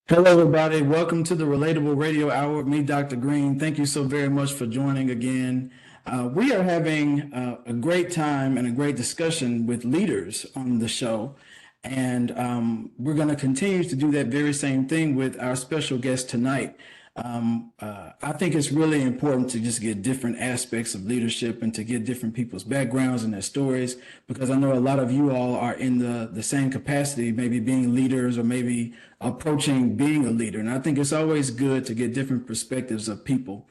Hello, everybody. Welcome to the Relatable Radio Hour with me, Dr. Green. Thank you so very much for joining again. We are having a great time and a great discussion with leaders on the show. And we're going to continue to do that very same thing with our special guest tonight. I think it's really important to just get different aspects of leadership and to get different people's backgrounds and their stories, because I know a lot of you all are in the same capacity, maybe being leaders or maybe approaching being a leader. And I think it's always good to get different perspectives of people.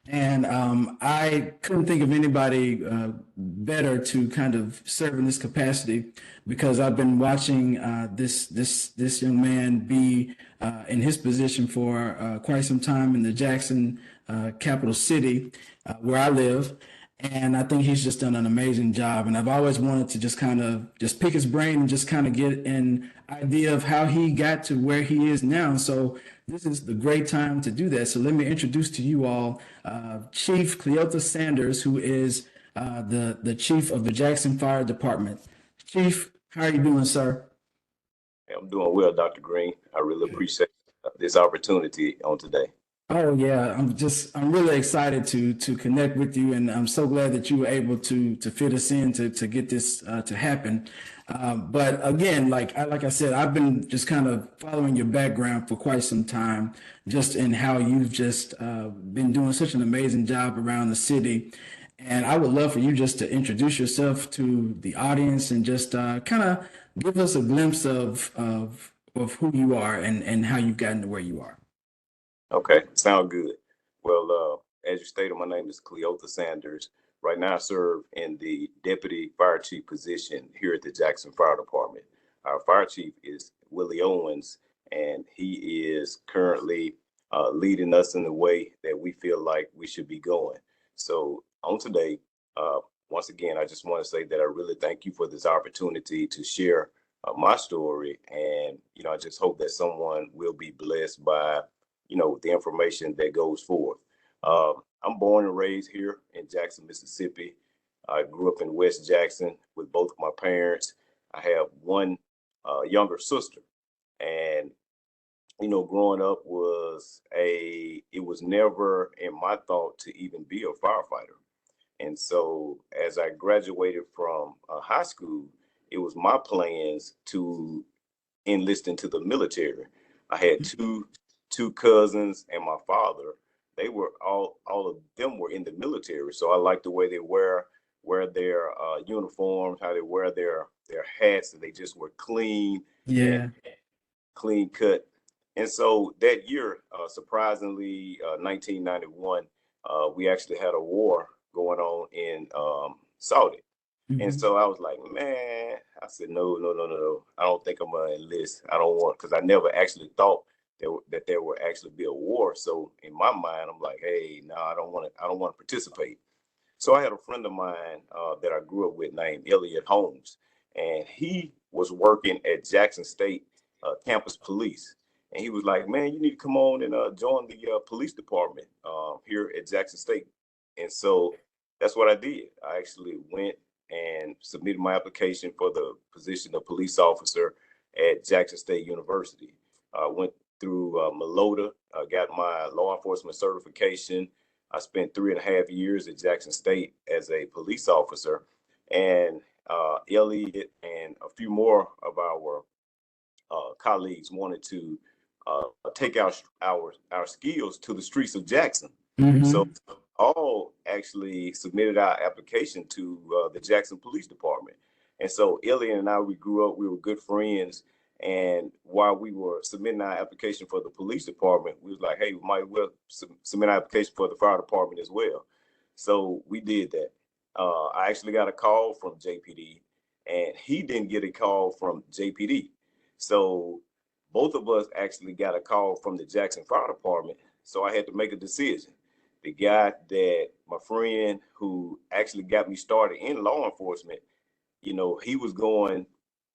And I couldn't think of anybody better to kind of serve in this capacity, because I've been watching this young man be in his position for quite some time in the Jackson capital city where I live. And I think he's just done an amazing job. And I've always wanted to just kind of just pick his brain and just kind of get an idea of how he got to where he is now. So this is the great time to do that. So let me introduce to you all Chief Cleotha Sanders, who is the chief of the Jackson Fire Department. Chief, how are you doing, sir? I'm doing well, Dr. Green. I really appreciate this opportunity on today. Oh yeah, I'm really excited to connect with you, and I'm so glad that you were able to fit us in to get this to happen. But again, like I said, I've been just kind of following your background for quite some time, just in how you've just been doing such an amazing job around the city. And I would love for you just to introduce yourself to the audience and just kind of give us a glimpse of who you are and how you've gotten to where you are. Okay, sound good. Well, as you stated, my name is Cleotha Sanders. Right now, I serve in the Deputy Fire Chief position here at the Jackson Fire Department. Our Fire Chief is Willie Owens, and he is currently leading us in the way that we feel like we should be going. So, on today, uh, once again, I just want to say that I really thank you for this opportunity to share my story. And, I just hope that someone will be blessed by the information that goes forth. I'm born and raised here in Jackson, Mississippi. I grew up in West Jackson with both of my parents. I have one younger sister, and growing up it was never in my thought to even be a firefighter. And so, as I graduated from high school, it was my plans to enlist into the military. I had two cousins and my father. They were all of them were in the military, so I like the way they wear their uniforms, how they wear their hats, and they just were clean and Yeah. clean cut. And so that year, surprisingly, 1991, we actually had a war going on in Saudi. And Mhm. so I was like, man, I said, no, no, no, no, no. I don't think I'm gonna enlist. I don't want, because I never actually thought that there would actually be a war. So in my mind, I'm like, hey, no, I don't want to participate. So I had a friend of mine that I grew up with named Elliot Holmes, and he was working at Jackson State Campus Police. And he was like, man, you need to come on and join the police department here at Jackson State. And so that's what I did. I actually went and submitted my application for the position of police officer at Jackson State University. I went through Melota, got my law enforcement certification. I spent 3.5 years at Jackson State as a police officer, and Elliot and a few more of our colleagues wanted to take our skills to the streets of Jackson. So Hmm. all actually submitted our application to the Jackson Police Department. And so Elliot and I, we grew up, we were good friends. And while we were submitting our application for the police department, we was like, hey, we might well submit our application for the fire department as well. So we did that. I actually got a call from JPD, and he didn't get a call from JPD. So both of us actually got a call from the Jackson Fire Department. So I had to make a decision. The guy that my friend who actually got me started in law enforcement, he was going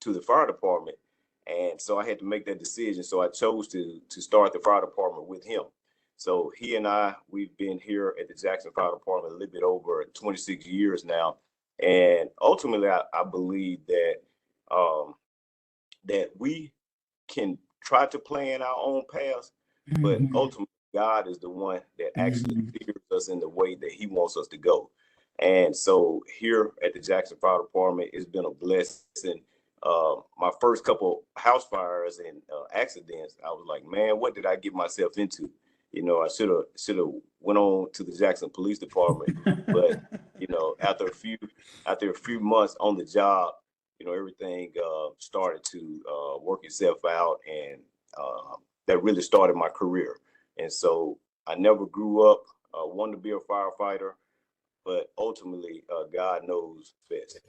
to the fire department. And so I had to make that decision. So I chose to start the fire department with him. So he and we've been here at the Jackson Fire Department a little bit over 26 years now. And ultimately, I believe that that we can try to plan our own paths, but ultimately God is the one that actually steers us in the way that he wants us to go. And so here at the Jackson Fire Department, it's been a blessing. My first couple house fires and accidents, I was like, man, what did I get myself into? You know, I should have went on to the Jackson Police Department, but you know, after a few months on the job, you know, everything started to work itself out, and that really started my career. And so I never grew up wanting to be a firefighter, but ultimately, God knows best.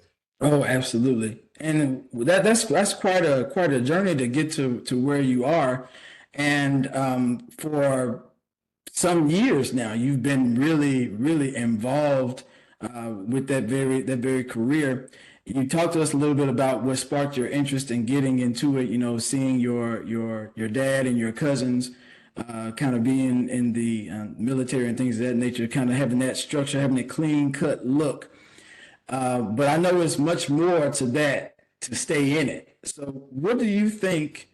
Oh, absolutely. And that's quite a journey to get to where you are. And for some years now, you've been really involved with that very career. You talked to us a little bit about what sparked your interest in getting into it. You know, seeing your dad and your cousins kind of being in the military and things of that nature, kind of having that structure, having a clean cut look. But I know it's much more to that to stay in it. So, what do you think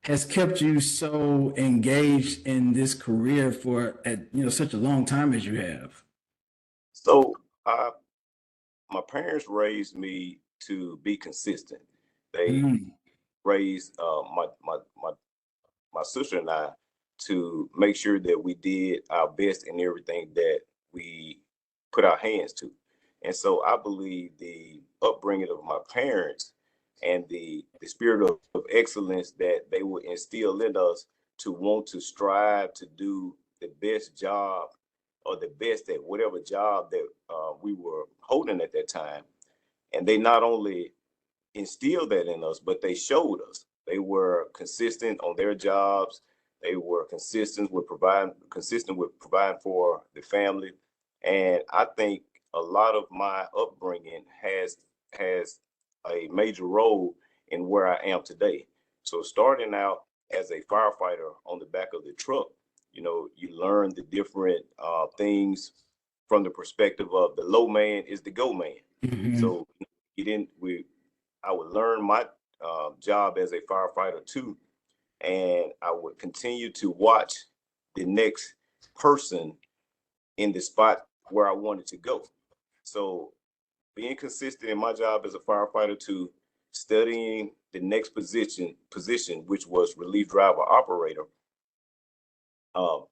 has kept you so engaged in this career for such a long time as you have? So I, my parents raised me to be consistent. They Mm, raised my sister and I to make sure that we did our best in everything that we put our hands to. And so I believe the upbringing of my parents and the spirit of excellence that they would instill in us to want to strive to do the best job or the best at whatever job that we were holding at that time. And they not only instilled that in us, but they showed us. They were consistent on their jobs. They were consistent with providing for the family. And I think a lot of my upbringing has a major role in where I am today. So starting out as a firefighter on the back of the truck, you know, you learn the different things from the perspective of the low man is the go man. mhm, So you didn't we I would learn my job as a firefighter too, and I would continue to watch the next person in the spot where I wanted to go. So being consistent in my job as a firefighter to studying the next position, which was relief driver operator. Um,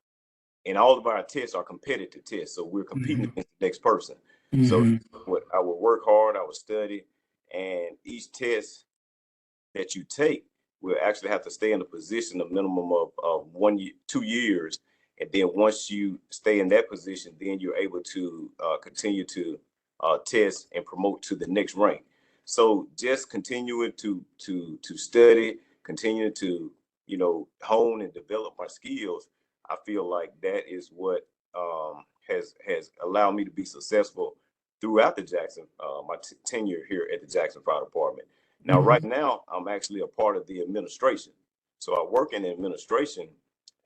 and all of our tests are competitive tests, so we're competing mhm, against the next person. So mhm, I would work hard, I would study, and each test that you take will actually have to stay in a position a minimum of 1 year, 2 years. And then once you stay in that position, then you're able to continue to test and promote to the next rank. So just continuing to study, continue to hone and develop my skills. I feel like that is what has allowed me to be successful throughout the Jackson my tenure here at the Jackson Fire Department. Now, right mhm, now, I'm actually a part of the administration. So I work in administration,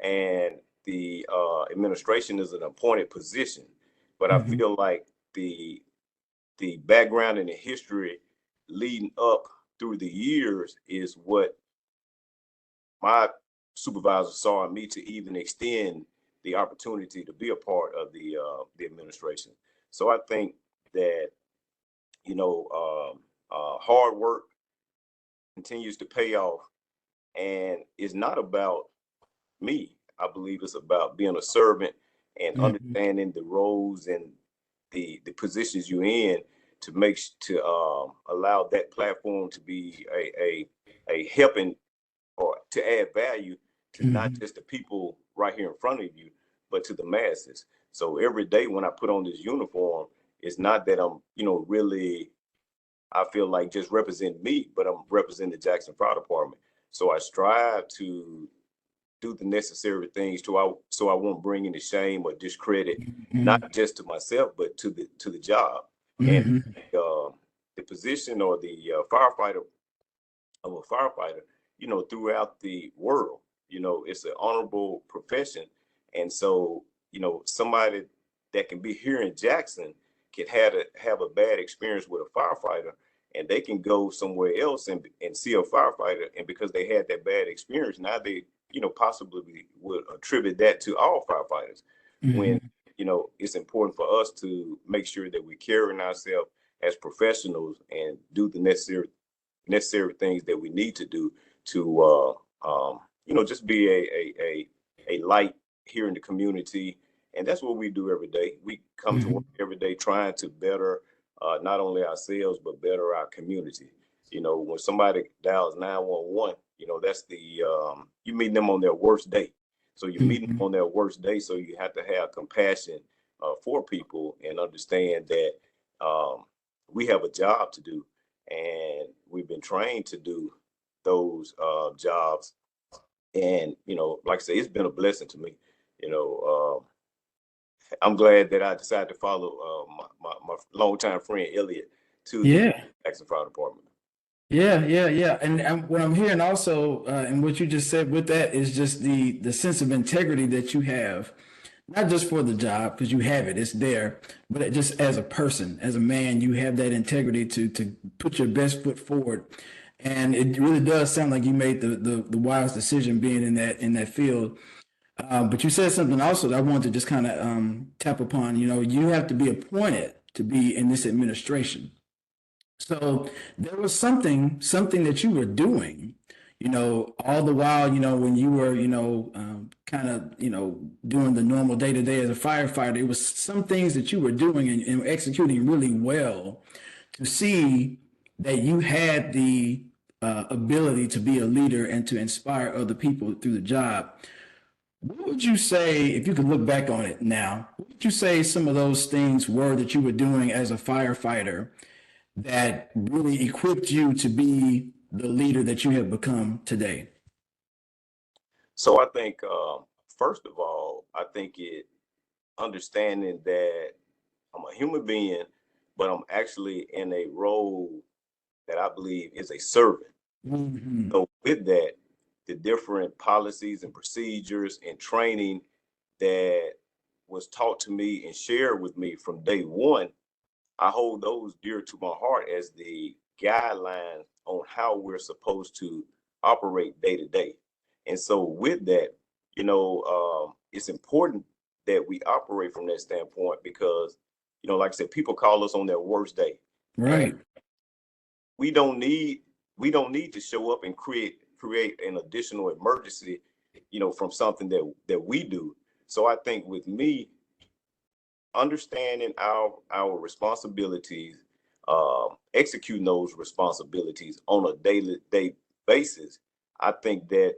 and the administration is an appointed position. But I mhm, feel like the background and the history leading up through the years is what my supervisor saw in me to even extend the opportunity to be a part of the administration. So I think that hard work continues to pay off, and it's not about me. I believe it's about being a servant and mhm, understanding the roles and the positions you're in to allow that platform to be a helping or to add value to not mhm. just the people right here in front of you, but to the masses. So every day when I put on this uniform, it's not that I'm, really, I feel like just represent me, but I'm representing the Jackson Fire Department. So I strive to do the necessary things so I won't bring any shame or discredit, Mhm. not just to myself, but to the job. And Mhm. uh, the position or the firefighter of a firefighter, throughout the world, it's an honorable profession. And so, somebody that can be here in Jackson can have a bad experience with a firefighter, and they can go somewhere else and see a firefighter, and because they had that bad experience, now they, possibly would attribute that to all firefighters. Mm-hmm. When, it's important for us to make sure that we're carrying ourselves as professionals and do the necessary things that we need to do to just be a light here in the community. And that's what we do every day. We come to Mm-hmm. work every day trying to better not only ourselves but better our community. When somebody dials 911, that's you meet them on their worst day. So you're meeting them Mm-hmm. on their worst day. So you have to have compassion for people and understand that we have a job to do, and we've been trained to do those jobs. And like I say, it's been a blessing to me. You know, I'm glad that I decided to follow my longtime friend Elliot to the Yeah. Jackson Fire Department. Yeah, yeah, yeah. And what I'm hearing also, and what you just said with that is just the sense of integrity that you have, not just for the job, because you have it, it's there, but just as a person, as a man, you have that integrity to put your best foot forward. And it really does sound like you made the wise decision being in that field. But you said something also that I wanted to just kind of tap upon. You have to be appointed to be in this administration. So there was something that you were doing, all the while, when you were, kind of, doing the normal day to day as a firefighter. It was some things that you were doing and executing really well to see that you had the ability to be a leader and to inspire other people through the job. What would you say, if you could look back on it now, what would you say some of those things were that you were doing as a firefighter that really equipped you to be the leader that you have become today? So I think, first of all, I think it understanding that I'm a human being, but I'm actually in a role that I believe is a servant. Hmm. So with that, the different policies and procedures and training that was taught to me and shared with me from day one, I hold those dear to my heart as the guidelines on how we're supposed to operate day to day. And so with that, it's important that we operate from that standpoint because, like I said, people call us on their worst day. And Right. we don't need we don't need to show up and create an additional emergency, from something that we do. So I think with me, understanding our responsibilities, executing those responsibilities on a daily day basis, I think that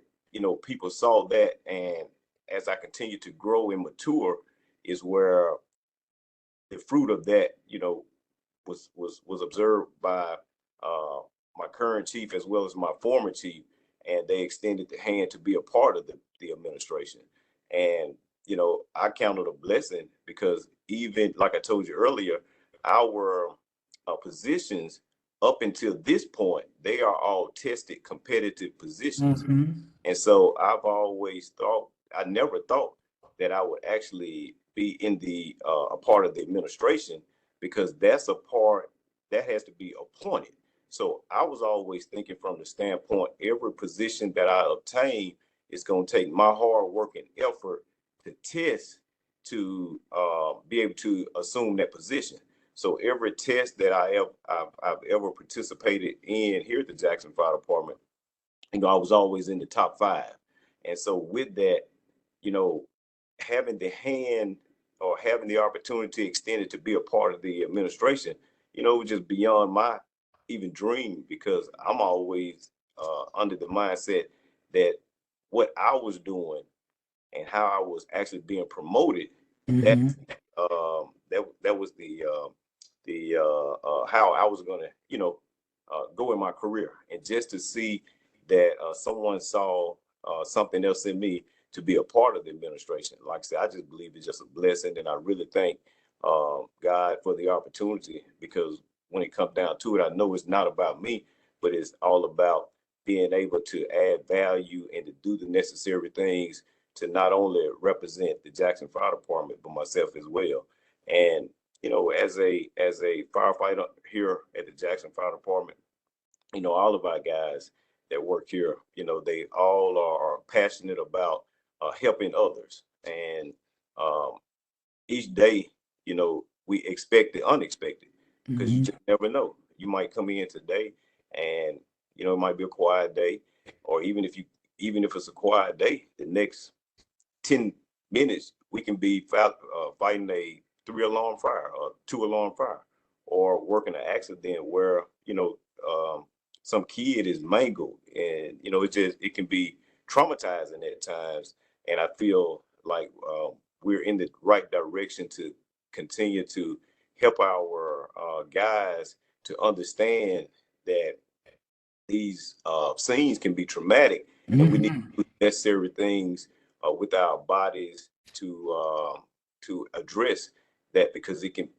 people saw that, and as I continue to grow and mature, is where the fruit of that, was observed by uh, my current chief as well as my former chief, and they extended the hand to be a part of the administration. And I count it a blessing because even like I told you earlier, our positions up until this point, they are all tested competitive positions. Hmm. And so I've always thought, I never thought that I would actually be in a part of the administration because that's a part that has to be appointed. So I was always thinking from the standpoint, every position that I obtain is going to take my hard work and effort to test to be able to assume that position. So every test that I've ever participated in here at the Jackson Fire Department, I was always in the top 5. And so with that, you know, having the hand or having the opportunity extended to be a part of the administration, it was just beyond my even dream because I'm always under the mindset that what I was doing and how I was actually being promoted, that Hmm. that was the how I was gonna go in my career, and just to see that someone saw something else in me to be a part of the administration. Like I said, I just believe it's just a blessing, and I really thank God for the opportunity because when it comes down to it, I know it's not about me, but it's all about being able to add value and to do the necessary things to not only represent the Jackson Fire Department, but myself as well. And as a firefighter here at the Jackson Fire Department, all of our guys that work here, they all are passionate about helping others. And um, each day, we expect the unexpected because you Hmm. just never know. You might come in today and, it might be a quiet day, or even if it's a quiet day, the next 10 minutes, we can be fighting a 3 alarm fire, or 2 alarm fire, or working an accident where, some kid is mangled. And, it can be traumatizing at times. And I feel like we're in the right direction to continue to help our guys to understand that these scenes can be traumatic, and we need Hmm. to do necessary things with our bodies to address that, because it can,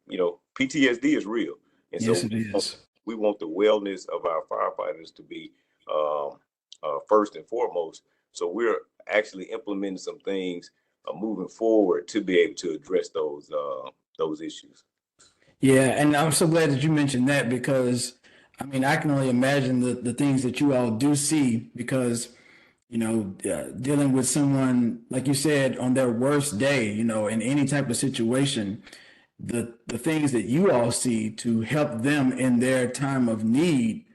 PTSD is real. And Yes, so it is. we want the wellness of our firefighters to be um, first and foremost. So we're actually implementing some things moving forward to be able to address those issues. Yeah, and I'm so glad that you mentioned that because I mean I can only imagine the things that you all do see because dealing with someone like you said on their worst day, in any type of situation, the things that you all see to help them in their time of need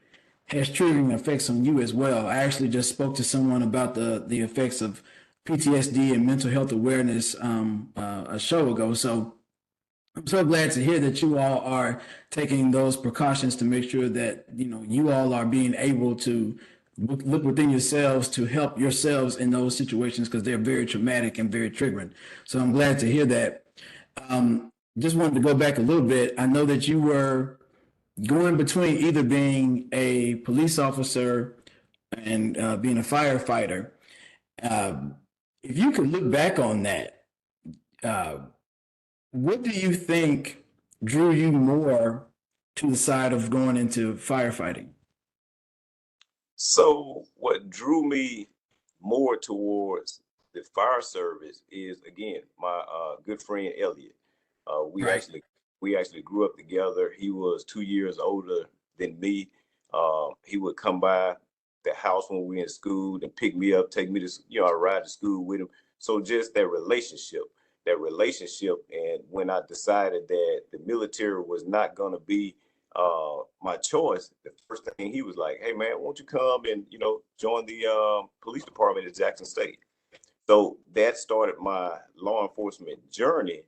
has triggering effects on you as well. I actually just spoke to someone about the effects of PTSD and mental health awareness a show ago. So I'm so glad to hear that you all are taking those precautions to make sure that you all are being able to look within yourselves to help yourselves in those situations because they're very traumatic and very triggering. So I'm glad to hear that. Just wanted to go back a little bit. I know that you were going between either being a police officer and being a firefighter. Um, if you could look back on that, uh, what do you think drew you more to the side of going into firefighting? So what drew me more towards the fire service is, again, my good friend Elliot. We Right. actually grew up together. He was 2 years older than me. He would come by the house when we were in school and pick me up, take me to, I ride to school with him. So just that relationship. And when I decided that the military was not going to be my choice, the first thing he was like, "Hey man, won't you come and join the police department at Jackson State?" So that started my law enforcement journey.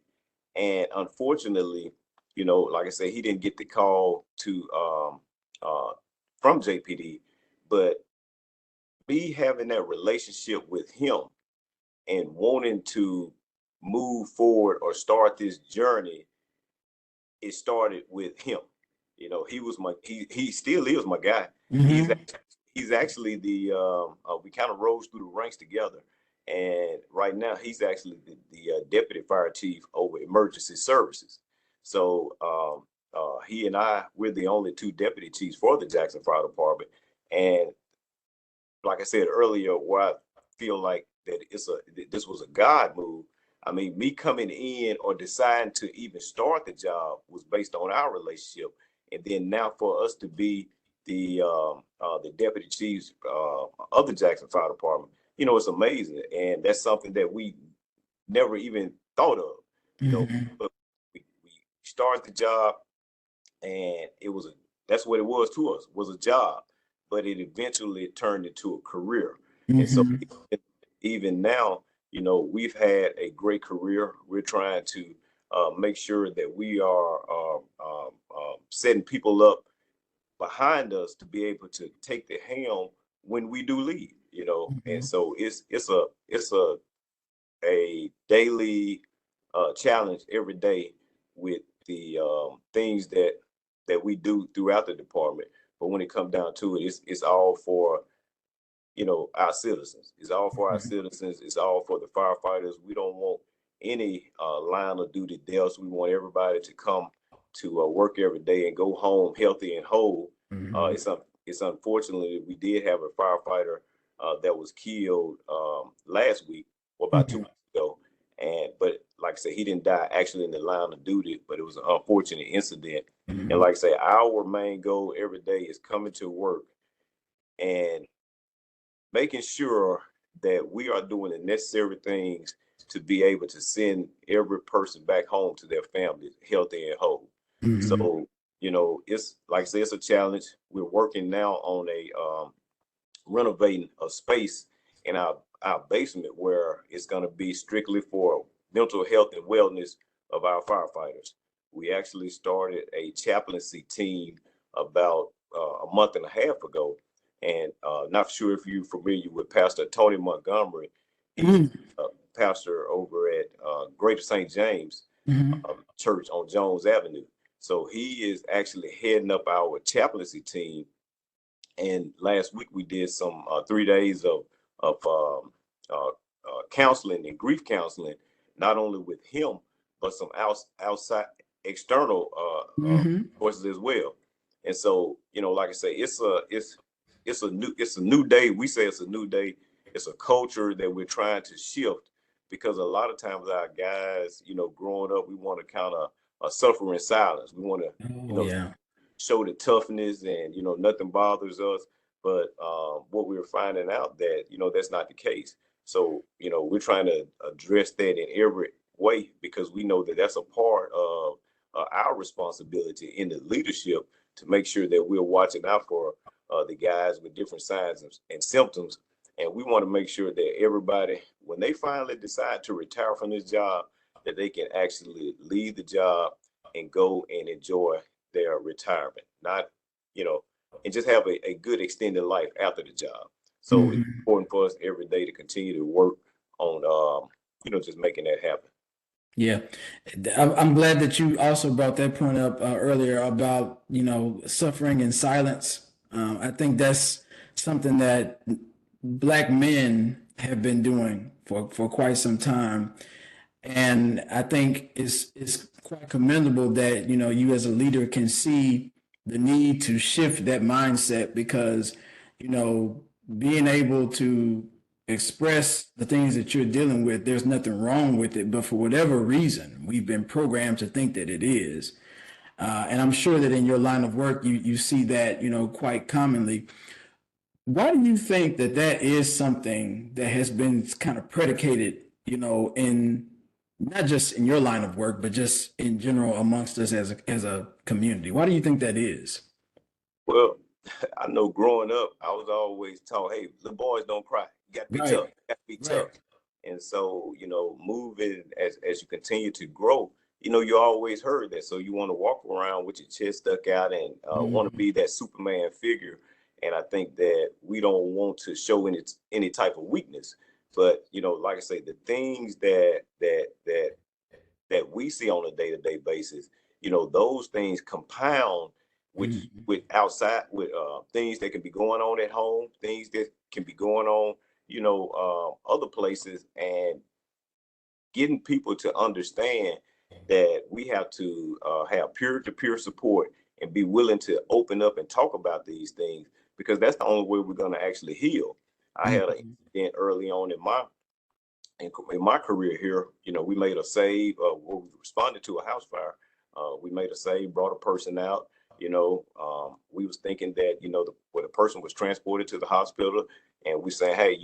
And unfortunately, like I said, he didn't get the call to from JPD, but me having that relationship with him and wanting to move forward or start this journey, it started with him. He was he still is my guy. He's Mm-hmm. he's actually the we kind of rose through the ranks together, and right now he's actually the deputy fire chief over emergency services. So he and we're the only two deputy chiefs for the Jackson Fire Department. And like I said earlier, where I feel like that this was a God move. I mean, me coming in or deciding to even start the job was based on our relationship, and then now for us to be the deputy chiefs of the Jackson Fire Department, it's amazing, and that's something that we never even thought of. Mm-hmm. But we started the job, and that's what it was to us, was a job, but it eventually turned into a career. And so Mm-hmm. even now, we've had a great career. We're trying to make sure that we are setting people up behind us to be able to take the helm when we do leave. And Mm-hmm. so it's a daily challenge every day with the things that we do throughout the department. But when it comes down to it, it's all for our citizens. It's all for our Mm-hmm. citizens. It's all for the firefighters. We don't want any line of duty deaths. We want everybody to come to work every day and go home healthy and whole. Mm-hmm. It's unfortunately we did have a firefighter that was killed last week or about 2 weeks ago. And but like like I said, he didn't die actually in the line of duty, but it was an unfortunate incident. And Mhm. like I say, our main goal every day is coming to work and making sure that we are doing the necessary things to be able to send every person back home to their families healthy and whole. Mhm. So, it's like I say, it's a challenge. We're working now on renovating a space in our basement where it's going to be strictly for mental health and wellness of our firefighters. We actually started a chaplaincy team about a month and a half ago, and not sure if you're familiar with Pastor Tony Montgomery. He's Mhm. a pastor over at Greater St. James Mhm. Church on Jones Avenue. So he is actually heading up our chaplaincy team, and last week we did some 3 days of counseling and grief counseling, not only with him but some outside external Mhm. voices as well. And so, like I say, it's a new day. We say it's a new day. It's a culture that we're trying to shift, because a lot of times our guys, growing up, we want to kind of suffer in silence. We want to, you Oh know, yeah. show the toughness, and nothing bothers us. But what we were finding out that that's not the case. So we're trying to address that in every way, because we know that that's a part of our responsibility in the leadership, to make sure that we're watching out for the guys with different signs and symptoms. And we want to make sure that everybody, when they finally decide to retire from this job, that they can actually leave the job and go and enjoy their retirement, not, and just have a good extended life after the job. So it's Mhm. important for us every day to continue to work on, just making that happen. Yeah, I'm glad that you also brought that point up earlier about suffering in silence. I think that's something that Black men have been doing for quite some time, and I think it's quite commendable that you as a leader can see the need to shift that mindset, because being able to express the things that you're dealing with, there's nothing wrong with it, but for whatever reason we've been programmed to think that it is. And I'm sure that in your line of work you see that quite commonly. Why do you think that that is something that has been kind of predicated, in not just in your line of work, but just in general amongst us as a community? Why do you think that is? Well, I know growing up, I was always taught, hey, little boys don't cry. You got to be tough. Right, You got to be right. tough. And so, moving as you continue to grow, you always heard that. So you want to walk around with your chest stuck out and want to Mhm. be that Superman figure. And I think that we don't want to show any type of weakness. But like I say, the things that we see on a day-to-day basis, those things compound Mhm. with outside, with things that can be going on at home, things that can be going on, other places, and getting people to understand that we have to have peer-to-peer support and be willing to open up and talk about these things, because that's the only way we're going to actually heal. I had an Mhm. incident early on in my career here. We made a save. We responded to a house fire. We made a save, brought a person out. We was thinking that where the person was transported to the hospital, and we saying, hey,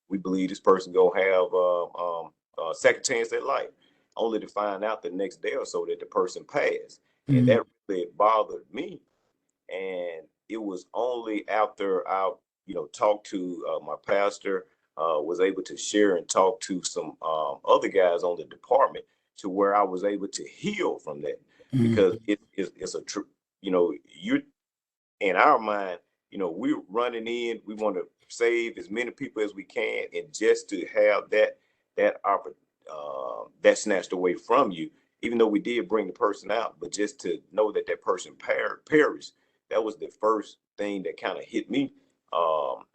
we believe this person gonna have a second chance at life, only to find out the next day or so that the person passed, and that Mhm. really bothered me. And it was only after I, talked to my pastor, was able to share and talk to some other guys on the department, to where I was able to heal from that, because Mhm. it's a true, you in our mind, we're running in, we want to save as many people as we can, and just to have that snatched away from you, even though we did bring the person out, but just to know that that person perished, that was the first thing that kind of hit me, um,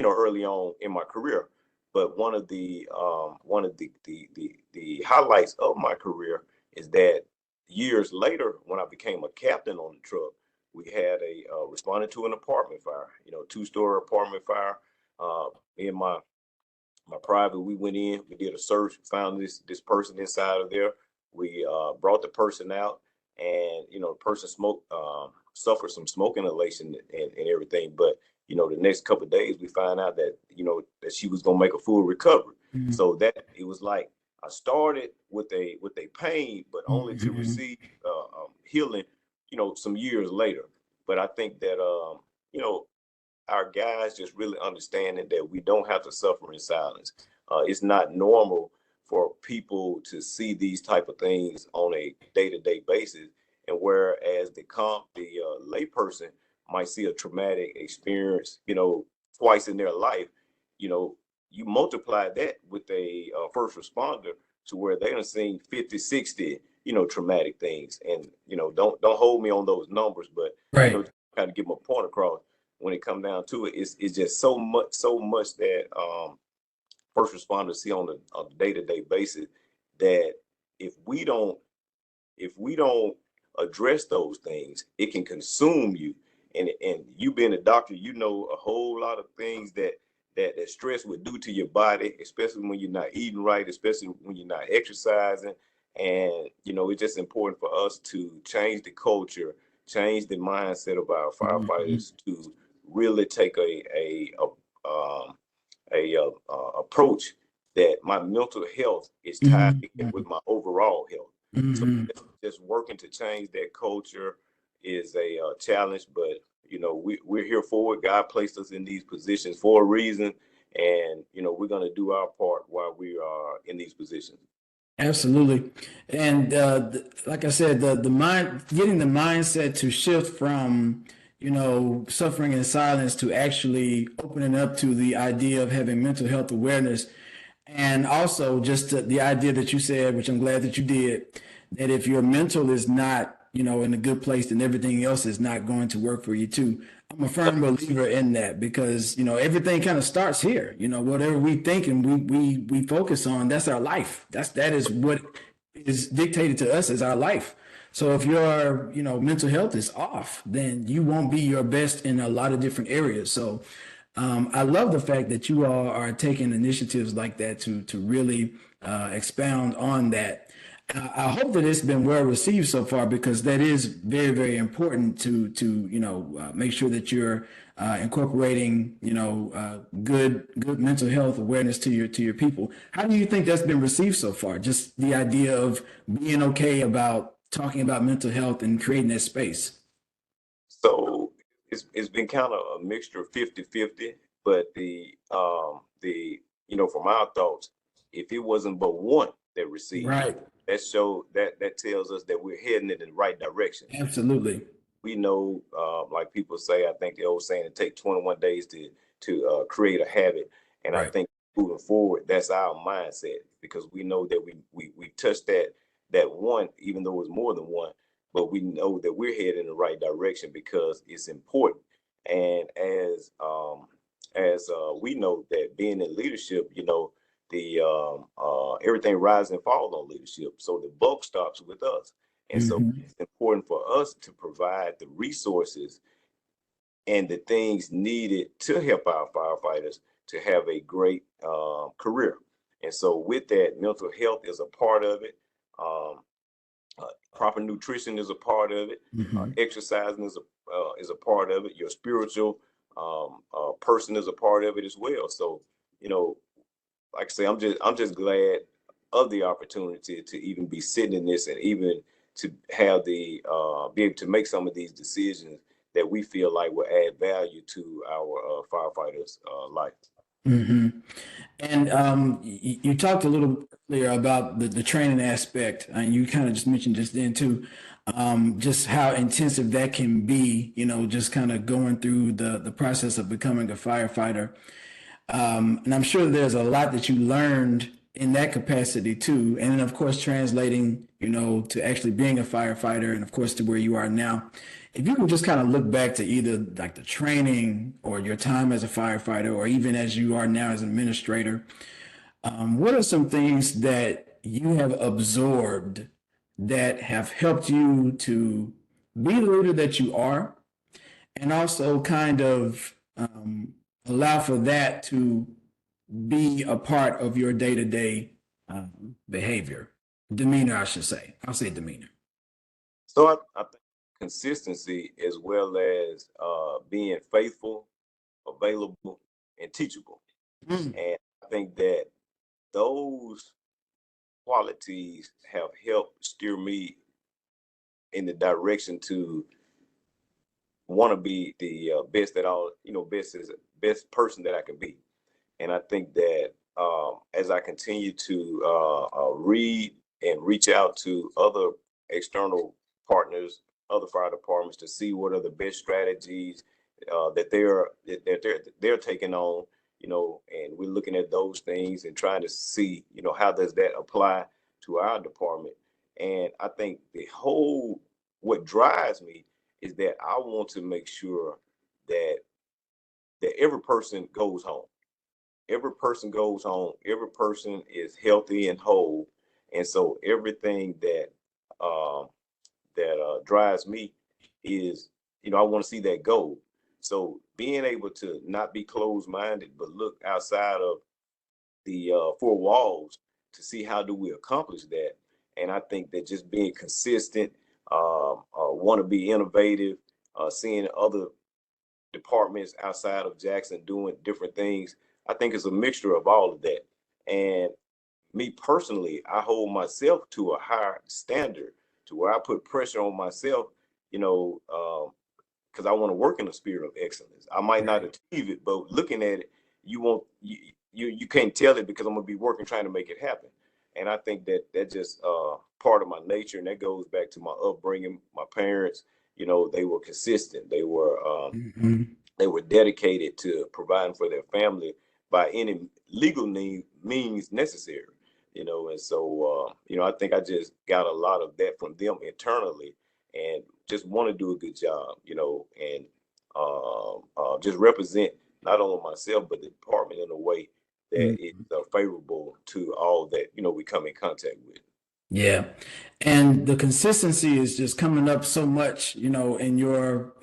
early on in my career. But one of the highlights of my career is that years later, when I became a captain on the truck, we had a responded to an apartment fire, two-story apartment fire. Me and my private, we went in, we did a search, found this person inside of there. We brought the person out, and the person suffered some smoke inhalation and everything. But the next couple of days, we find out that that she was gonna make a full recovery. Mhm. So that it was like I started with a pain, but only to Mhm. receive healing, some years later. But I think that you know our guys just really understanding that we don't have to suffer in silence. It's not normal for people to see these type of things on a day-to-day basis, and whereas the layperson might see a traumatic experience, twice in their life, you know, you multiply that with a first responder to where they done seen 50, 60, traumatic things, and don't hold me on those numbers, but Right. kind of get my point across when it comes down to it. It's just so much that first responders see on a day-to-day basis that if we don't if we don't address those things, it can consume you. And you being a doctor, a whole lot of things that stress would do to your body, especially when you're not eating right, especially when you're not exercising. And it's just important for us to change the culture, change the mindset of our Mhm. firefighters to really take um, approach that my mental health is tied in with Mhm. my overall health. So Mhm. just working to change that culture is a challenge, but we're here for it. God placed us in these positions for a reason, and we're going to do our part while we are in these positions. Absolutely. And like I said, the mind, getting the mindset to shift from, suffering in silence to actually opening up to the idea of having mental health awareness. And also just the idea that you said, which I'm glad that you did, that if your mental is not, in a good place, then everything else is not going to work for you too. I'm a firm believer in that because, everything kind of starts here. Whatever we think and we focus on, that's our life. That is what is dictated to us as our life. So if your, mental health is off, then you won't be your best in a lot of different areas. So I love the fact that you all are taking initiatives like that to really expound on that. I hope that it's been well received so far because that is very, very important to make sure that you're incorporating good mental health awareness to your people. How do you think that's been received so far? Just the idea of being okay about talking about mental health and creating that space. So it's been kind of a mixture of 50-50, but from our thoughts, if it wasn't but one that received, Right. that tells us that we're heading in the right direction. Absolutely. We know, like people say, I think the old saying, it takes 21 days to create a habit. And I Right. think moving forward, that's our mindset because we know that we touched that one, even though it's more than one, but we know that we're heading in the right direction because it's important. And as we know that being in leadership, the everything rises and falls on leadership. So the buck stops with us. And so Hmm. it's important for us to provide the resources and the things needed to help our firefighters to have a great career. And so with that, mental health is a part of it. Um, Proper nutrition is a part of it. Hmm. Exercising is a part of it. Your spiritual person is a part of it as well. So, you know, like I say, I'm just glad of the opportunity to even be sitting in this and even to have the be able to make some of these decisions that we feel like will add value to our firefighters' life. Hmm. And you talked a little earlier about the training aspect, and you kind of just mentioned just then too, just how intensive that can be. Just kind of going through the process of becoming a firefighter. And I'm sure there's a lot that you learned in that capacity too. And then, of course, translating, to actually being a firefighter and, of course, to where you are now. If you can just kind of look back to either like the training or your time as a firefighter or even as you are now as an administrator, what are some things that you have absorbed that have helped you to be the leader that you are and also kind of allow for that to be a part of your day-to-day behavior, demeanor, I should say. I'll say demeanor. So I think consistency as well as being faithful, available, and teachable. Mm. And I think that those qualities have helped steer me in the direction to want to be the best that I'll, best person that I can be. And I think that as I continue to read and reach out to other external partners, other fire departments to see what are the best strategies that they're taking on, and we're looking at those things and trying to see, how does that apply to our department. And I think what drives me is that I want to make sure that every person goes home. Every person goes home. Every person is healthy and whole. And so everything that drives me is, I want to see that goal. So being able to not be closed-minded, but look outside of the four walls to see how do we accomplish that. And I think that just being consistent, want to be innovative, seeing other departments outside of Jackson doing different things. I think it's a mixture of all of that. And me personally, I hold myself to a higher standard to where I put pressure on myself, because I want to work in a spirit of excellence. I might not Right. achieve it, but looking at it, you can't tell it because I'm gonna be working trying to make it happen. And I think that just part of my nature, and that goes back to my upbringing. My parents, they were consistent. Mhm. They were dedicated to providing for their family by any legal means necessary. And so I think I just got a lot of that from them internally, and just want to do a good job, and just represent not only myself but the department in a way that is Mhm. favorable to all that we come in contact with. Yeah. And the consistency is just coming up so much, in your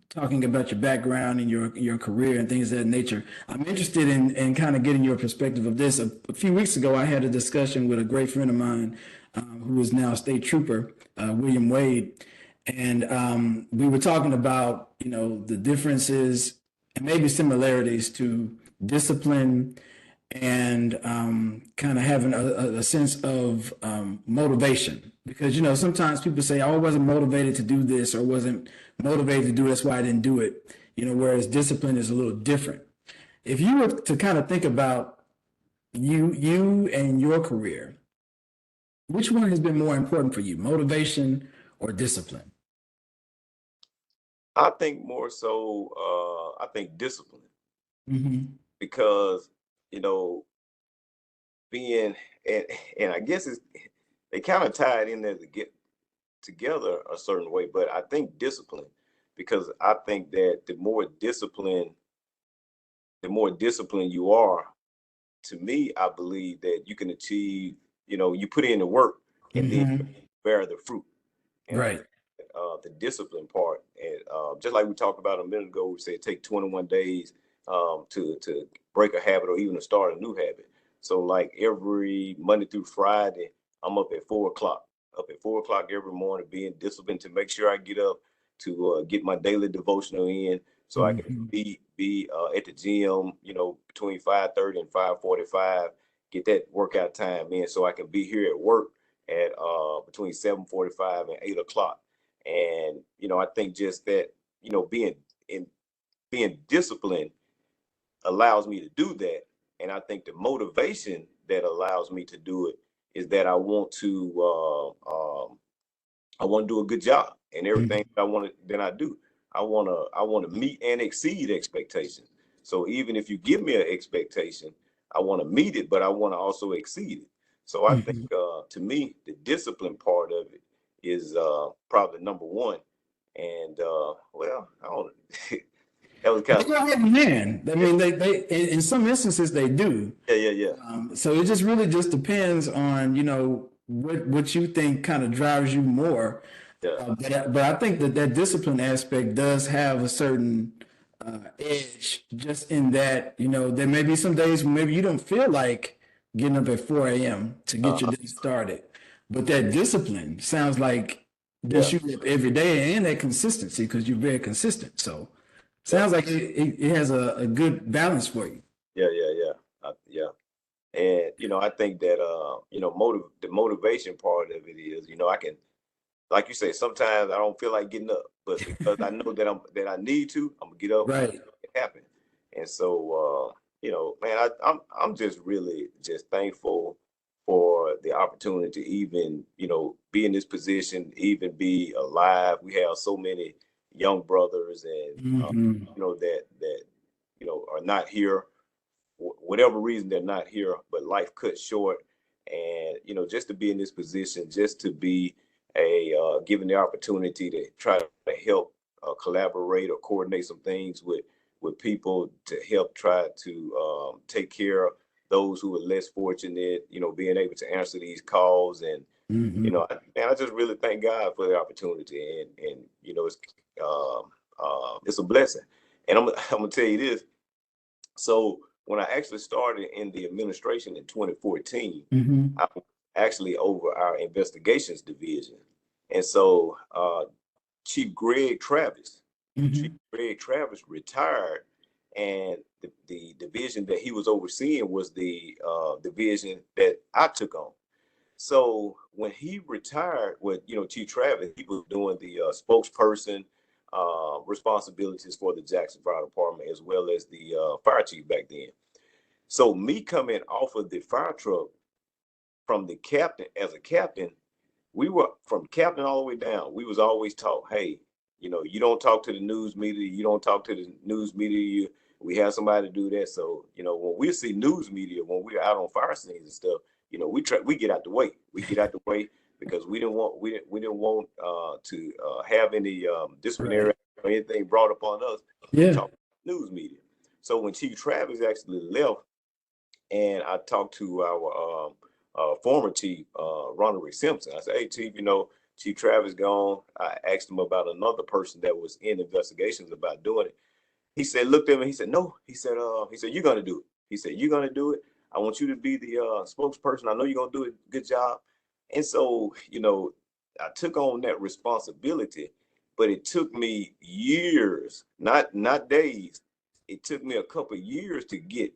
talking about your background and your career and things of that nature. I'm interested in kind of getting your perspective of this. A few weeks ago, I had a discussion with a great friend of mine who is now a state trooper, William Wade. And we were talking about, the differences and maybe similarities to discipline and kind of having a sense of motivation. Because, sometimes people say, oh, I wasn't motivated to do this or wasn't motivated to do this, why I didn't do it, whereas discipline is a little different. If you were to kind of think about you and your career, which one has been more important for you, motivation or discipline? I think more so, I think discipline, Mm-hmm. because you know being and I guess they kind of tied in there to get together a certain way, but I think discipline, because I think that the more disciplined you are, to me, I believe that you can achieve, you put in the work and then Mm-hmm. bear the fruit. And I Right. think the discipline part, and just like we talked about a minute ago, we said take 21 days to break a habit or even to start a new habit. So like every Monday through Friday, I'm up at 4 o'clock. Up at 4 o'clock every morning, being disciplined to make sure I get up to get my daily devotional in, so I can Mm-hmm. be at the gym, between 5:30 and 5:45. Get that workout time in, so I can be here at work at between 7:45 and 8 o'clock. And I think just that, in being disciplined allows me to do that. And I think the motivation that allows me to do it is that I want to do a good job, and everything that I want to then I do. I want to meet and exceed expectations. So even if you give me an expectation, I want to meet it, but I want to also exceed it. So I think Mm-hmm. to me, the discipline part of it is probably number one. And well, I don't. That was kind They of go hand in hand. I mean, they in some instances they do. yeah, yeah, yeah, So it just really just depends on, what you think kind of drives you more. yeah. But I think that discipline aspect does have a certain edge just in that, there may be some days when maybe you don't feel like getting up at 4 a.m. to get your Uh-huh. day started. But that discipline sounds like Yeah, just you up every day and that consistency because you're very consistent. So yeah, sounds like it has a good balance for you. yeah. Yeah. And I think that the motivation part of it is, I can, like you say, sometimes I don't feel like getting up, but because I know that I need to, I'm gonna get up and Right. make it happen. And so man, I'm just really just thankful for the opportunity to even, be in this position, even be alive. We have so many young brothers and Hmm. that are not here, whatever reason they're not here, but life cut short. And just to be in this position, just to be given the opportunity to try to help collaborate or coordinate some things with people to help try to take care of those who are less fortunate, being able to answer these calls. And Hmm. I just really thank God for the opportunity. And it's a blessing. And I'm gonna tell you this. So when I actually started in the administration in 2014, Hmm. I was actually over our investigations division. And so Chief Greg Travis, Chief Hmm. Greg Travis retired, and the division that he was overseeing was the division that I took on. So when he retired with, Chief Travis, he was doing the spokesperson responsibilities for the Jackson Fire Department as well as the fire chief back then. So me coming off of the fire truck from the captain as a captain, we were from captain all the way down. We was always taught, hey, you don't talk to the news media. You don't talk to the news media. We have somebody to do that. So, when we see news media, when we're out on fire scenes and stuff, we get out the way. We get out the way because we didn't want to have any disciplinary Right. or anything brought upon us to Yeah. talk to news media. So when Chief Travis actually left, and I talked to our former chief, Ronald Rick Simpson. I said, "Hey, Chief, Chief Travis gone." I asked him about another person that was in investigations about doing it. He said, looked at me. He said, "No." He said, "You're gonna do it." He said, "You're gonna do it. I want you to be the spokesperson. I know you're gonna do a good job." And so, I took on that responsibility, but it took me years, not days. It took me a couple of years to get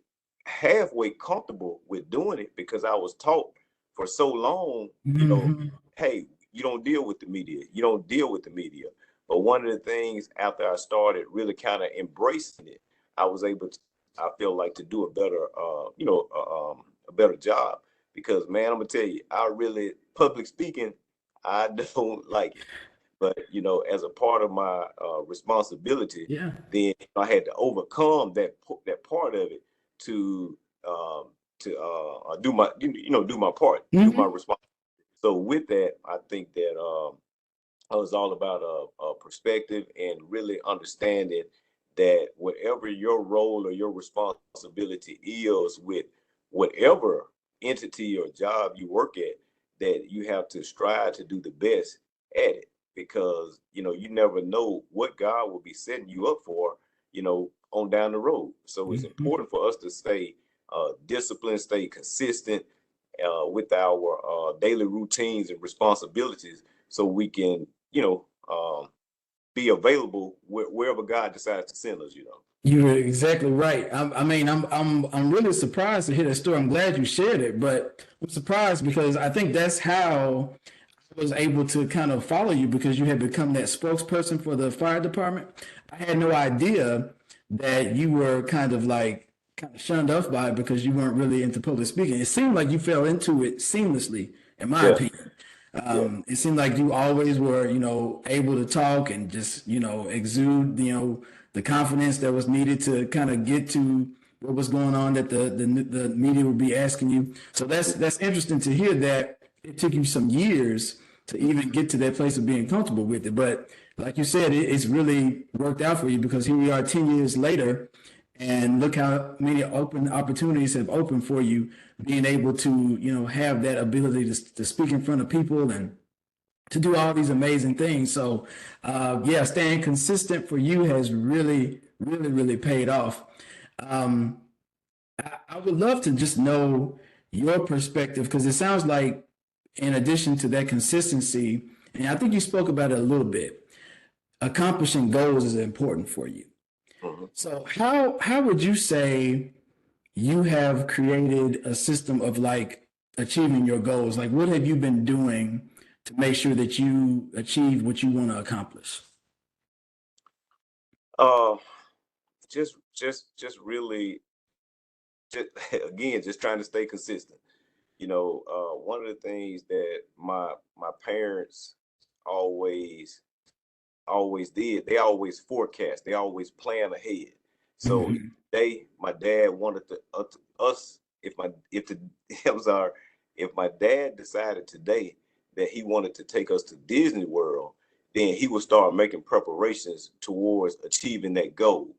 halfway comfortable with doing it because I was taught for so long, Hmm. hey, you don't deal with the media. You don't deal with the media. But one of the things after I started really kind of embracing it, I was able to, I feel like, to do a better, a better job. Because man, I'm gonna tell you, I really public speaking, I don't like it. But as a part of my responsibility, Yeah. then I had to overcome that part of it to do my do my part, do my Hmm. response. So with that, I think that it was all about a perspective and really understanding that whatever your role or your responsibility is with whatever entity or job you work at, that you have to strive to do the best at it because you never know what God will be setting you up for, on down the road. So it's Hmm. important for us to stay disciplined, stay consistent with our daily routines and responsibilities so we can be available wherever God decides to send us. You're exactly right. I mean, I'm really surprised to hear that story. I'm glad you shared it, but I'm surprised because I think that's how I was able to kind of follow you because you had become that spokesperson for the fire department. I had no idea that you were kind of shunned off by it because you weren't really into public speaking. It seemed like you fell into it seamlessly, in my Yeah, opinion. yeah, It seemed like you always were, able to talk and just, exude, the confidence that was needed to kind of get to what was going on that the media would be asking you. So that's interesting to hear that it took you some years to even get to that place of being comfortable with it. But like you said, it's really worked out for you because here we are 10 years later, and look how many open opportunities have opened for you, being able to, have that ability to speak in front of people and to do all these amazing things. So, yeah, staying consistent for you has really really, really paid off. Um, I would love to just know your perspective because it sounds like, in addition to that consistency, and I think you spoke about it a little bit, accomplishing goals is important for you. Mhm. So how would you say you have created a system of like achieving your goals? Like what have you been doing to make sure that you achieve what you want to accomplish? Uh, just really, just again, just trying to stay consistent. One of the things that my parents always always did, they always forecast, they always plan ahead. So if Mhm. my dad wanted us, if the I'm sorry, if my dad decided today that he wanted to take us to Disney World, then he would start making preparations towards achieving that goal.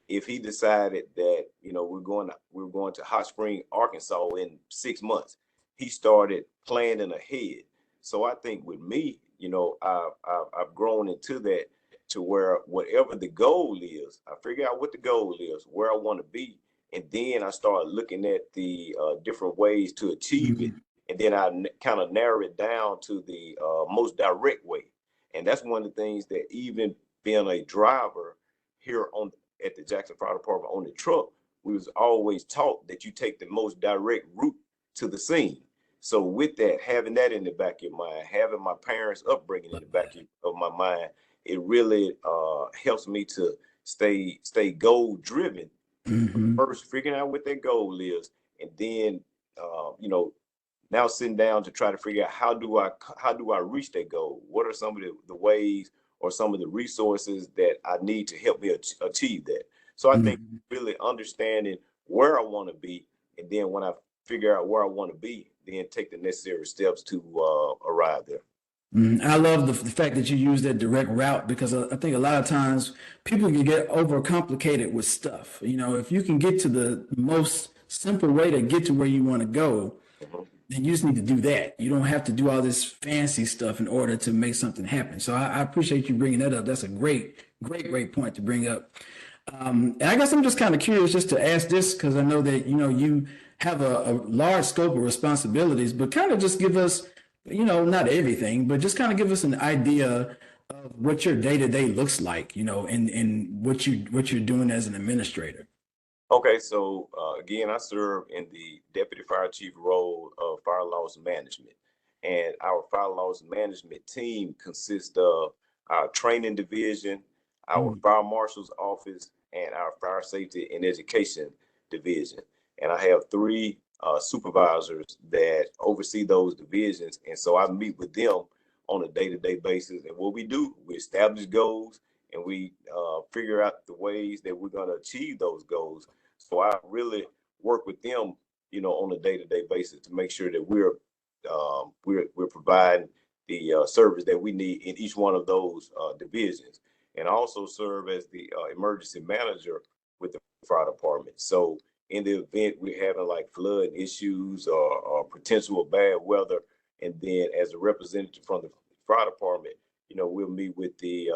If he decided that we're going to Hot Spring, Arkansas in 6 months, he started planning ahead. So I think with me, I've grown into that to where whatever the goal is, I figure out what the goal is, where I want to be, and then I start looking at the different ways to achieve it, Mhm. and then I kind of narrow it down to the most direct way. And that's one of the things that even being a driver here on at the Jackson Fire Department on the truck, we was always taught that you take the most direct route to the scene. So with that, having that in the back of your mind, having my parents' upbringing in the back of my mind, it really helps me to stay goal driven. Mhm. First, figuring out what that goal is, and then now sitting down to try to figure out how do I reach that goal? What are some of the ways or some of the resources that I need to help me achieve that? So I think Mhm. really understanding where I want to be, and then when I figure out where I want to be, then take the necessary steps to arrive there. I love the fact that you use that direct route because I think a lot of times people can get overcomplicated with stuff. You know, if you can get to the most simple way to get to where you want to go, Mhm. then you just need to do that. You don't have to do all this fancy stuff in order to make something happen. So I appreciate you bringing that up. That's a great point to bring up. And I guess I'm just kind of curious just to ask this because I know that you have a large scope of responsibilities, but kind of just give us, not everything, but just kind of give us an idea of what your day to day looks like, and what you're doing as an administrator. Okay, so again, I serve in the deputy fire chief role of fire loss management, and our fire loss management team consists of our training division, our Mm. fire marshal's office, and our fire safety and education division. And I have three supervisors that oversee those divisions, and so I meet with them on a day-to-day basis. And what we do, we establish goals, and we figure out the ways that we're going to achieve those goals. So I really work with them, on a day-to-day basis to make sure that we're providing the service that we need in each one of those divisions, and I also serve as the emergency manager with the fire department. So in the event we're having like flood issues or potential of bad weather, and then as a representative from the fire department, we'll meet with the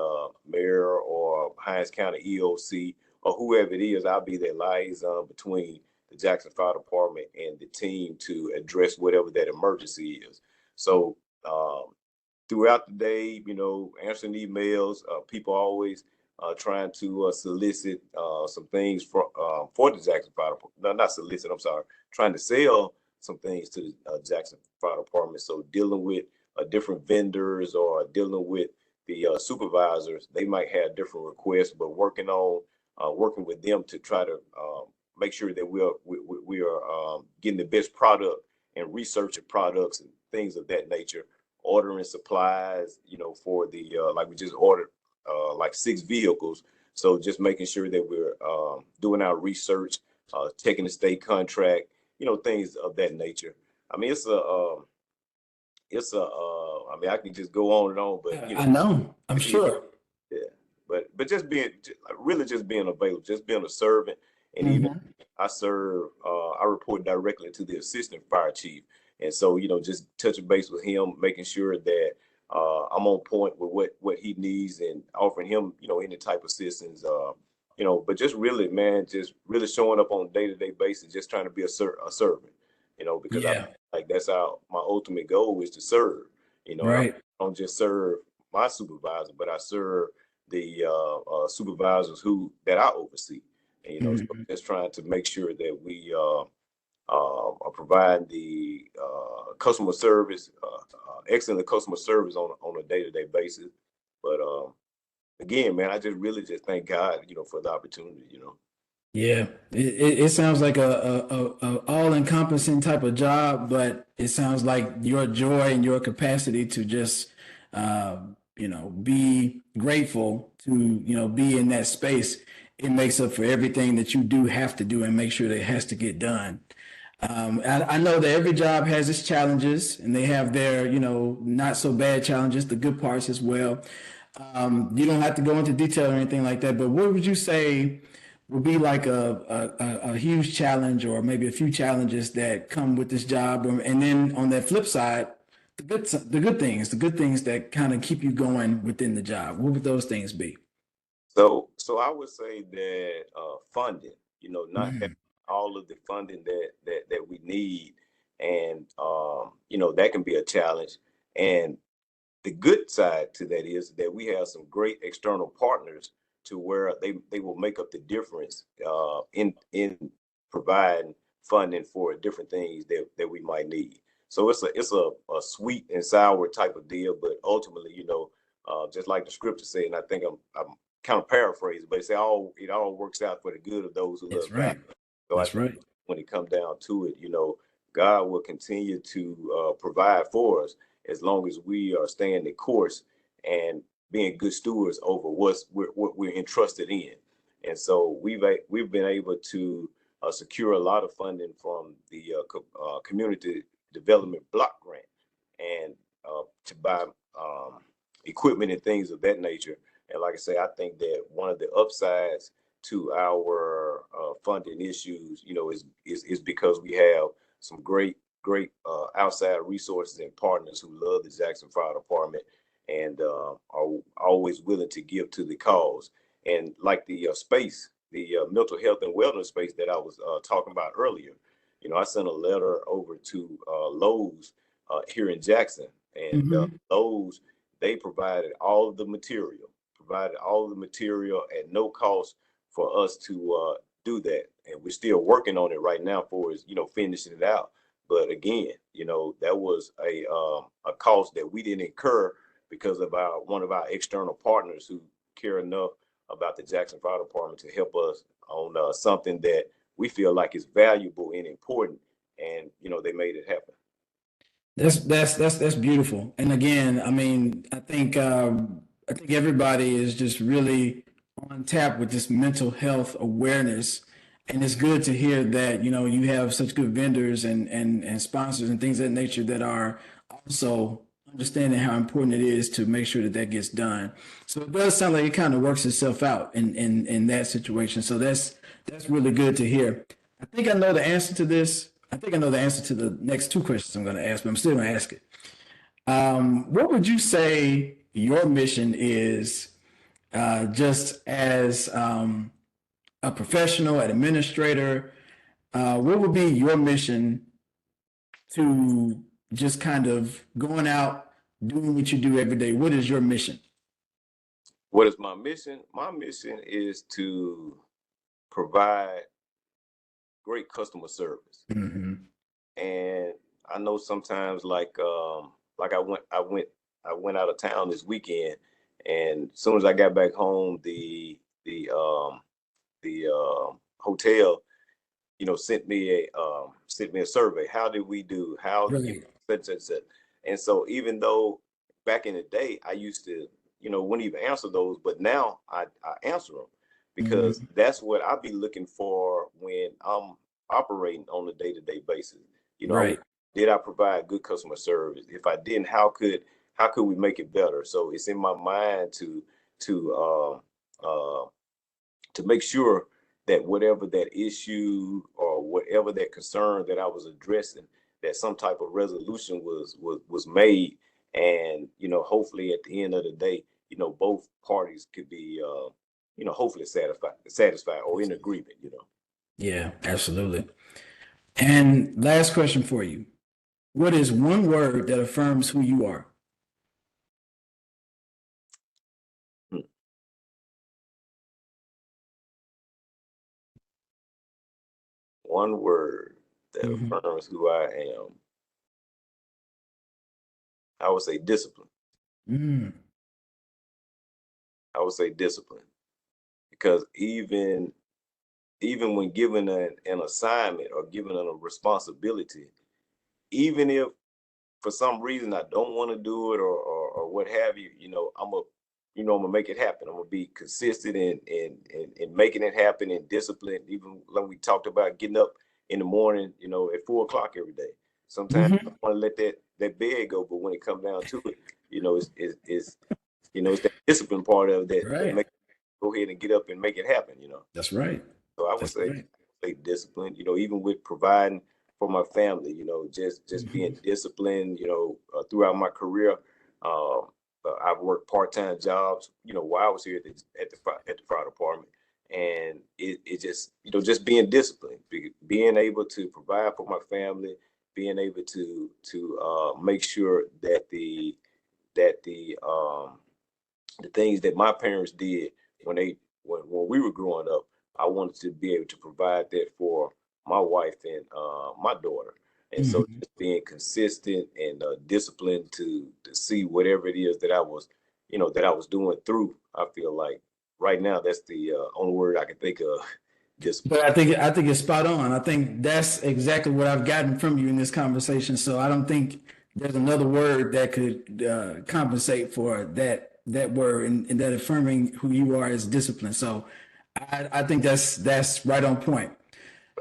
mayor or Hines County EOC or whoever it is. I'll be their liaison between the Jackson Fire Department and the team to address whatever that emergency is. So throughout the day, answering emails, people always trying to solicit some things for the Jackson Fire Department. No, not solicit, I'm sorry, trying to sell some things to the Jackson Fire Department. So dealing with different vendors or dealing with the supervisors, they might have different requests, but working with them to try to make sure that we are getting the best product and researching products and things of that nature, ordering supplies, for the like we just ordered like 6 vehicles. So just making sure that we're doing our research, checking the state contract, things of that nature. I mean, I mean, I can just go on and on, but I know, I'm just need to, sure. yeah. But just being really just being available, just being a servant, and even Mhm. I report directly to the assistant fire chief, and so just touching base with him, making sure that I'm on point with what he needs and offering him any type of assistance but just really, man, just really showing up on a day-to-day basis, just trying to be a servant, because I Yeah. like that's how my ultimate goal is to serve, and I Right. don't just serve my supervisor, but I serve the supervisors who that I oversee, and so Mhm. just trying to make sure that we are providing the customer service, excellent customer service on a day-to-day basis. But again, man, I just really just thank God, for the opportunity. Yeah, it sounds like a all-encompassing type of job, but it sounds like your joy and your capacity to just, be grateful to, be in that space. It makes up for everything that you do have to do and make sure that it has to get done. I know that every job has its challenges and they have their, not so bad challenges, the good parts as well. You don't have to go into detail or anything like that, but what would you say would be like a huge challenge or maybe a few challenges that come with this job? And then on that flip side, the good things that kind of keep you going within the job. What would those things be? So I would say that funding, not having Mhm. all of the funding that we need, and that can be a challenge. And the good side to that is that we have some great external partners to where they will make up the difference in providing funding for different things that we might need. So it's a sweet and sour type of deal, but ultimately, just like the scripture said, and I think I'm kind of paraphrasing, but it all works out for the good of those who That's love God. right. So I That's think right. when it comes down to it, God will continue to provide for us as long as we are staying the course and being good stewards over what we're entrusted in. And so we've been able to secure a lot of funding from the community development block grant, and to buy equipment and things of that nature. And like I say, I think that one of the upsides to our funding issues, is because we have some great outside resources and partners who love the Jackson Fire Department and are always willing to give to the cause. And like the space, the mental health and wellness space that I was talking about earlier, I sent a letter over to Lowe's here in Jackson, and Hmm. Lowe's, they provided all of the material at no cost for us to do that. And we're still working on it right now for us, finishing it out. But again, that was a cost that we didn't incur because of one of our external partners who care enough about the Jackson Fire Department to help us on something that we feel like is valuable and important. And they made it happen. That's beautiful. And again, I mean, I think everybody is just really on tap with this mental health awareness. And it's good to hear that, you have such good vendors and sponsors and things of that nature that are also understanding how important it is to make sure that that gets done. So it does sound like it kind of works itself out in that situation. So that's really good to hear. I think I know the answer to this. I think I know the answer to the next two questions I'm going to ask, but I'm still going to ask it. What would you say your mission is, just as a professional, an administrator? What would be your mission to just kind of going out, doing what you do every day? What is your mission? What is my mission? My mission is to provide great customer service. Hmm. And I know sometimes, like I went out of town this weekend, and as soon as I got back home, the hotel, sent me a survey. How did we do? How, Right. such and such. And so even though back in the day I used to, wouldn't even answer those, but now I answer them because Hmm. that's what I be looking for when I'm operating on a day-to-day basis. Right. Did I provide good customer service? If I didn't, how could we make it better? So it's in my mind to to make sure that whatever that issue or whatever that concern that I was addressing, that some type of resolution was made, and hopefully at the end of the day, both parties could be hopefully satisfied or in agreement. Yeah, absolutely. And last question for you. What is one word that affirms who you are? Hmm. One word that Mhm. affirms who I am, I would say discipline. Mm. I would say discipline because even when given an assignment or given a responsibility, even if for some reason I don't want to do it or what have you, I'm gonna make it happen. I'm gonna be consistent in making it happen and disciplined. Even like we talked about getting up in the morning, at 4 o'clock every day. Sometimes I Mhm. want to let that bed go, but when it comes down to it, it's that discipline part of that Right. makes go ahead and get up and make it happen. That's right. So I would That's say right. discipline, even with providing for my family, just being Mhm. disciplined, throughout my career. Um, I've worked part-time jobs, while I was here at the fire department. And it just, just being disciplined, being able to provide for my family, being able to make sure that the things that my parents did when we were growing up, I wanted to be able to provide that for my wife and my daughter. And so Mhm. just being consistent and disciplined to see whatever it is that I was doing through. I feel like right now that's the only word I can think of. Discipline. But I think it's spot on. I think that's exactly what I've gotten from you in this conversation. So I don't think there's another word that could compensate for that word and that affirming who you are as discipline. So I think that's right on point.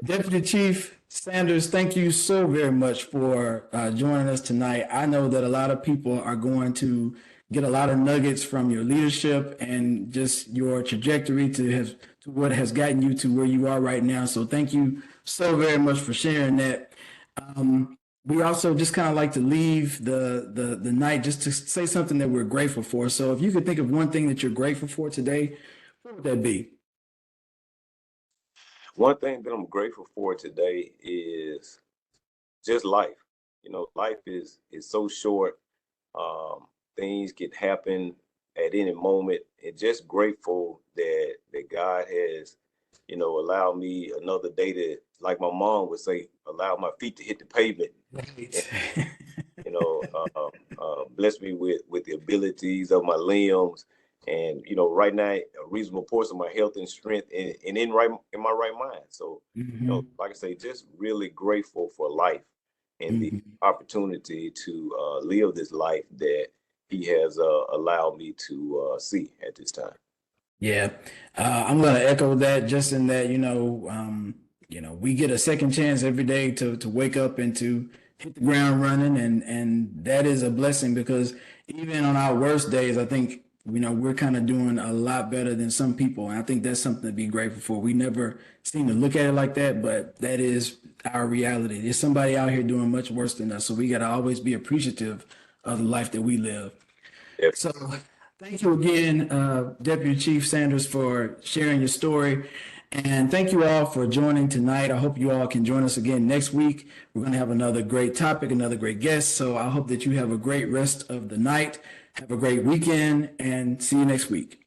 Deputy Chief Sanders, thank you so very much for joining us tonight. I know that a lot of people are going to get a lot of nuggets from your leadership and just your trajectory to what has gotten you to where you are right now. So thank you so very much for sharing that. We also just kind of like to leave the night just to say something that we're grateful for. So if you could think of one thing that you're grateful for today, what would that be? One thing that I'm grateful for today is just life. Life is so short. Um, Things can happen at any moment, and just grateful that God has, allowed me another day to, like my mom would say, allow my feet to hit the pavement. And, Right. you know, bless me with the abilities of my limbs, and right now a reasonable portion of my health and strength, and in my right mind. So, like I say, just really grateful for life and the Mhm. opportunity to live this life that He has allowed me to see at this time. Yeah, I'm going to echo that. Just in that, we get a second chance every day to wake up and to hit the ground running, and that is a blessing because even on our worst days, I think we're kind of doing a lot better than some people, and I think that's something to be grateful for. We never seem to look at it like that, but that is our reality. There's somebody out here doing much worse than us, so we got to always be appreciative of the life that we live. If So thank you again, Deputy Chief Sanders, for sharing your story. And thank you all for joining tonight. I hope you all can join us again next week. We're going to have another great topic, another great guest. So I hope that you have a great rest of the night. Have a great weekend and see you next week.